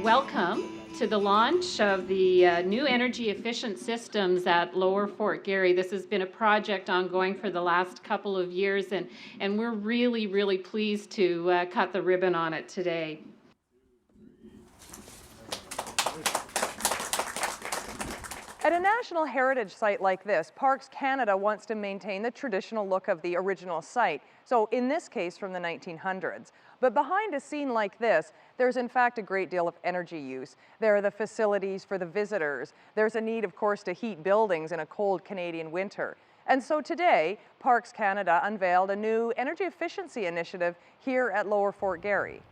Welcome to the launch of the new energy efficient systems at Lower Fort Garry. This has been a project ongoing for the last couple of years, and we're really pleased to cut the ribbon on it today. At a National Heritage Site like this, Parks Canada wants to maintain the traditional look of the original site, so in this case from the 1900s. But behind a scene like this, there's in fact a great deal of energy use. There are the facilities for the visitors. There's a need, of course, to heat buildings in a cold Canadian winter. And so today, Parks Canada unveiled a new energy efficiency initiative here at Lower Fort Garry.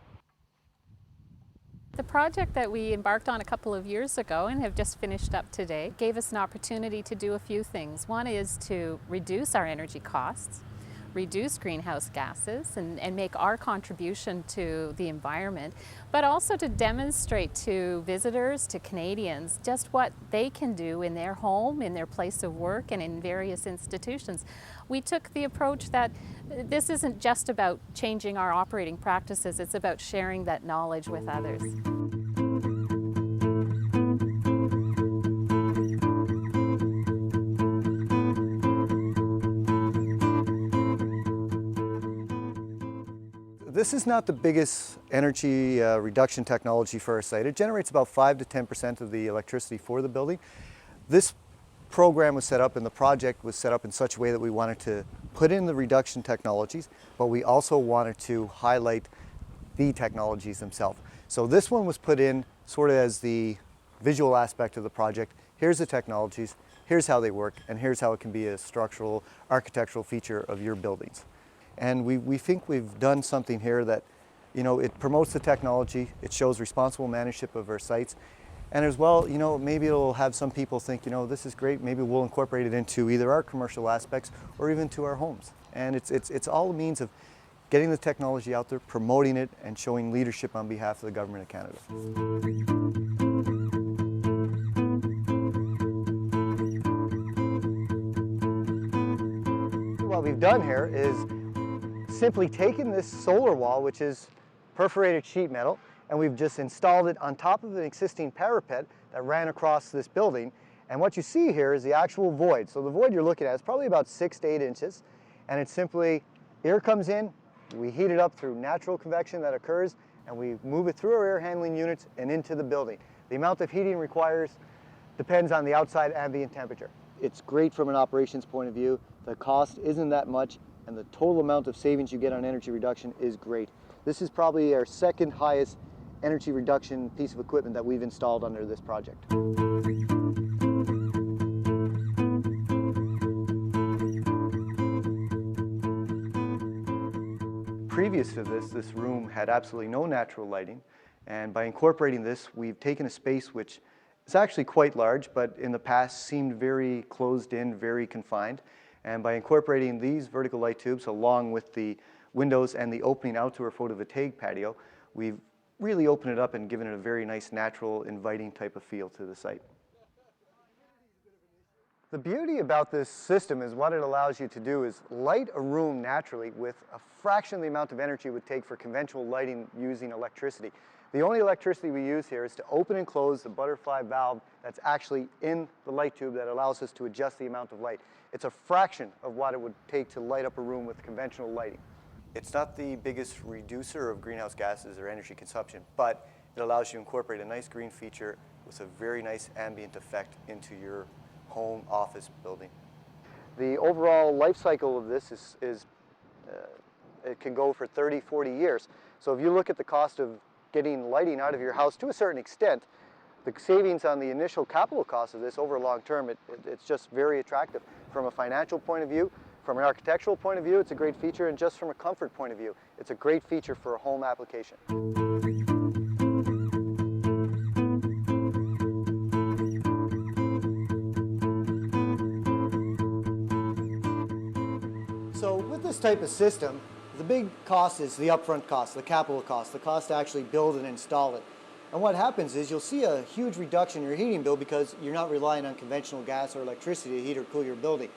The project that we embarked on a couple of years ago and have just finished up today gave us an opportunity to do a few things. One is to reduce our energy costs, reduce greenhouse gases, and make our contribution to the environment, but also to demonstrate to visitors, to Canadians, just what they can do in their home, in their place of work, and in various institutions. We took the approach that this isn't just about changing our operating practices, it's about sharing that knowledge with others. This is not the biggest energy reduction technology for our site. It generates about 5 to 10% of the electricity for the building. This program was set up and the project was set up in such a way that we wanted to put in the reduction technologies, but we also wanted to highlight the technologies themselves. So this one was put in sort of as the visual aspect of the project. Here's the technologies, here's how they work, and here's how it can be a structural, architectural feature of your buildings. And we think we've done something here that, it promotes the technology, it shows responsible management of our sites, and as well, maybe it'll have some people think, this is great, maybe we'll incorporate it into either our commercial aspects or even to our homes. And it's all a means of getting the technology out there, promoting it, and showing leadership on behalf of the Government of Canada. What we've done here is simply taken this solar wall, which is perforated sheet metal, and we've just installed it on top of an existing parapet that ran across this building. And what you see here is the actual void. So the void you're looking at is probably about 6 to 8 inches, and it's simply, air comes in, we heat it up through natural convection that occurs, and we move it through our air handling units and into the building. The amount of heating requires depends on the outside ambient temperature. It's great from an operations point of view. The cost isn't that much, and the total amount of savings you get on energy reduction is great. This is probably our second highest energy reduction piece of equipment that we've installed under this project. Previous to this room had absolutely no natural lighting, and by incorporating this, we've taken a space which is actually quite large, but in the past seemed very closed in, very confined. And by incorporating these vertical light tubes along with the windows and the opening out to our photovoltaic patio, we've really opened it up and given it a very nice, natural, inviting type of feel to the site. The beauty about this system is what it allows you to do is light a room naturally with a fraction of the amount of energy it would take for conventional lighting using electricity. The only electricity we use here is to open and close the butterfly valve that's actually in the light tube that allows us to adjust the amount of light. It's a fraction of what it would take to light up a room with conventional lighting. It's not the biggest reducer of greenhouse gases or energy consumption, but it allows you to incorporate a nice green feature with a very nice ambient effect into your home office building. The overall life cycle of this it can go for 30, 40 years. So if you look at the cost of getting lighting out of your house to a certain extent, the savings on the initial capital cost of this over long term, it's just very attractive. From a financial point of view, from an architectural point of view, it's a great feature, and just from a comfort point of view, it's a great feature for a home application. So with this type of system, the big cost is the upfront cost, the capital cost, the cost to actually build and install it. And what happens is you'll see a huge reduction in your heating bill because you're not relying on conventional gas or electricity to heat or cool your building.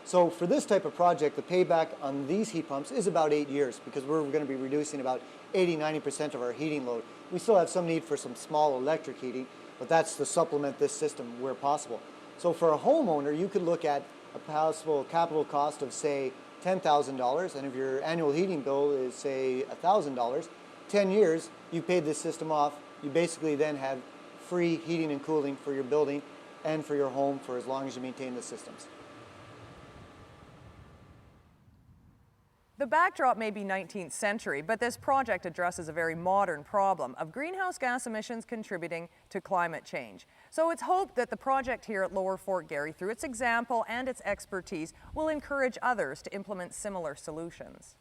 So for this type of project, the payback on these heat pumps is about 8 years because we're going to be reducing about 80–90% of our heating load. We still have some need for some small electric heating, but that's to supplement this system where possible. So for a homeowner, you could look at a possible capital cost of, say, $10,000, and if your annual heating bill is, say, $1,000, 10 years, you paid this system off. You basically then have free heating and cooling for your building and for your home for as long as you maintain the systems. The backdrop may be 19th century, but this project addresses a very modern problem of greenhouse gas emissions contributing to climate change. So it's hoped that the project here at Lower Fort Garry, through its example and its expertise, will encourage others to implement similar solutions.